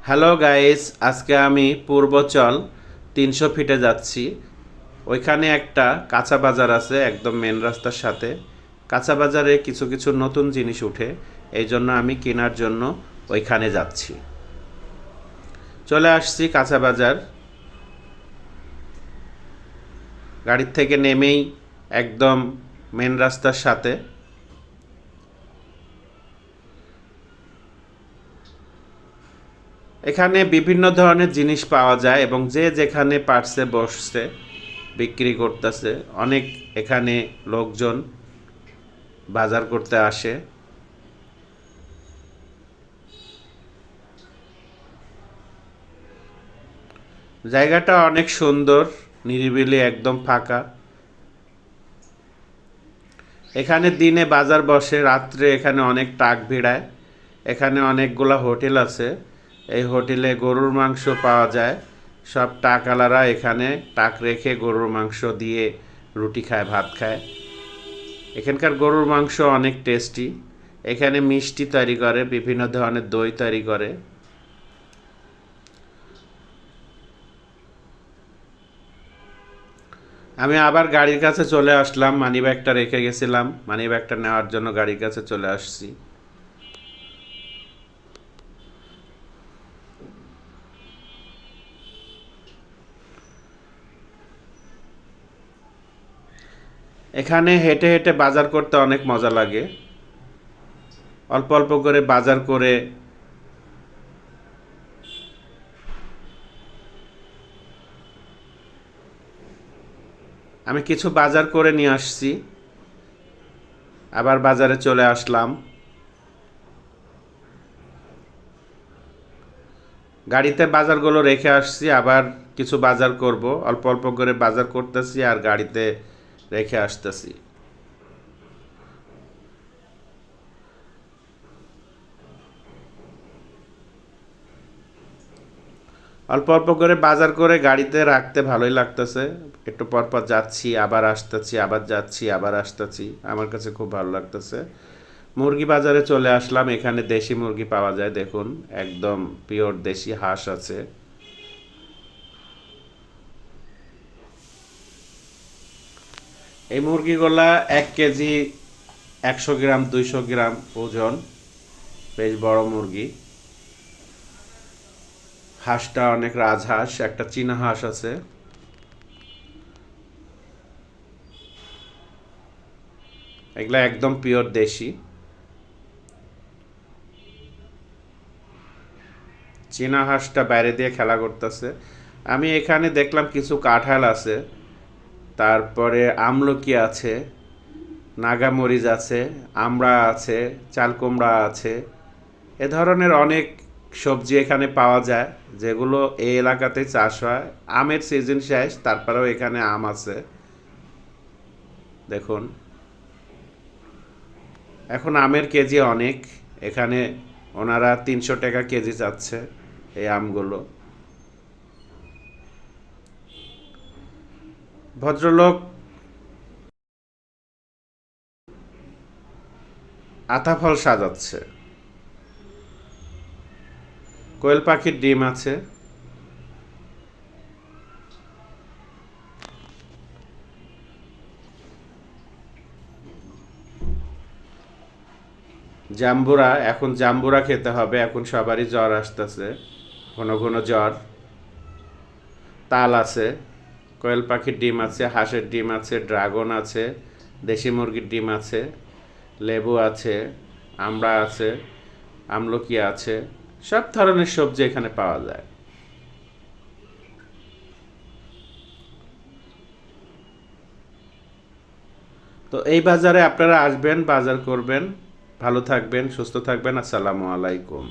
Hello guys, আজকে আমি পূর্বচল 300 ফিটে যাচ্ছি। ওইখানে একটা কাঁচা বাজার আছে একদম মেন রাস্তার সাথে। কাঁচা বাজারে কিছু কিছু নতুন জিনিস উঠে, এই জন্য আমি কেনার জন্য ওইখানে যাচ্ছি। চলে আসছি কাঁচা বাজার। গাড়ির থেকে নেমেই একদম মেন রাস্তার সাথে। এখানে বিভিন্ন ধরনের জিনিস পাওয়া যায় এবং যে যেখানে পারছে বসছে বিক্রি করতেছে। অনেক এখানে লোকজন বাজার করতে আসে। জায়গাটা অনেক সুন্দর, নিরিবিলি, একদম ফাঁকা। এখানে দিনে বাজার বসে, রাত্রে এখানে অনেক টাক ভিড়ায়। এখানে অনেকগুলা হোটেল আছে। এই হোটেলে গরুর মাংস পাওয়া যায়। সব টাকওয়ালারা এখানে টাক রেখে গরুর মাংস দিয়ে রুটি খায়, ভাত খায়। এখানকার গরুর মাংস অনেক টেস্টি। এখানে মিষ্টি তৈরি করে, বিভিন্ন ধরনের দই তৈরি করে। আমি আবার গাড়ির কাছে চলে আসলাম, মানিব্যাগটা রেখে গেছিলাম। মানিব্যাগটা নেওয়ার জন্য গাড়ির কাছে চলে আসছি। এখানে হেঁটে হেঁটে বাজার করতে অনেক মজা লাগে। অল্প অল্প করে বাজার করে আমি কিছু বাজার করে নিয়ে আসছি, আবার বাজারে চলে আসলাম। গাড়িতে বাজারগুলো রেখে আসছি, আবার কিছু বাজার করব। অল্প অল্প করে বাজার করতেছি আর গাড়িতে রেখে আসতেছি। অল্প অল্প করে বাজার করে গাড়িতে রাখতে ভালোই লাগতেছে। একটু পর পর যাচ্ছি, আবার আসতেছি, আবার যাচ্ছি, আবার আসতেছি। আমার কাছে খুব ভালো লাগতেছে। মুরগি বাজারে চলে আসলাম। এখানে দেশি মুরগি পাওয়া যায়, দেখুন একদম পিওর দেশি হাঁস আছে। এই মুরগিগুলা 1 কেজি 100 গ্রাম 200 গ্রাম ওজন, বেশ বড় মুরগি। হাঁসটা অনেক রাজহাঁস, একটা চীনা হাঁস আছে। এগুলা একদম পিওর দেশি। চীনা হাঁসটা বাইরে দিয়ে খেলা করতেছে। আমি এখানে দেখলাম কিছু কাঁঠাল আছে, তারপরে আমলকি আছে, নাগামরিচ আছে, আমড়া আছে, চালকুমড়া আছে। এ ধরনের অনেক সবজি এখানে পাওয়া যায়, যেগুলো এই এলাকাতে চাষ হয়। আমের সিজন শেষ, তারপরেও এখানে আম আছে, দেখুন। এখন আমের কেজি অনেক। এখানে ওনারা 300 টাকা কেজি চাচ্ছে এই আমগুলো। ভদ্রলোক আতাফল সাজাচ্ছে। কোয়েল পাখির ডিম আছে। জাম্বুরা, এখন জাম্বুরা খেতে হবে। এখন সবারই জ্বর আসতেছে, ঘন ঘন জ্বর। তাল আছে, কোয়েল পাখির ডিম আছে, হাঁসের ডিম আছে, ড্রাগন আছে, দেশি মুরগির ডিম আছে, লেবু আছে, আমড়া আছে, আমলকি আছে। সব ধরনের সবজি এখানে পাওয়া যায়। তো এই বাজারে আপনারা আসবেন, বাজার করবেন। ভালো থাকবেন, সুস্থ থাকবেন। আসসালামু আলাইকুম।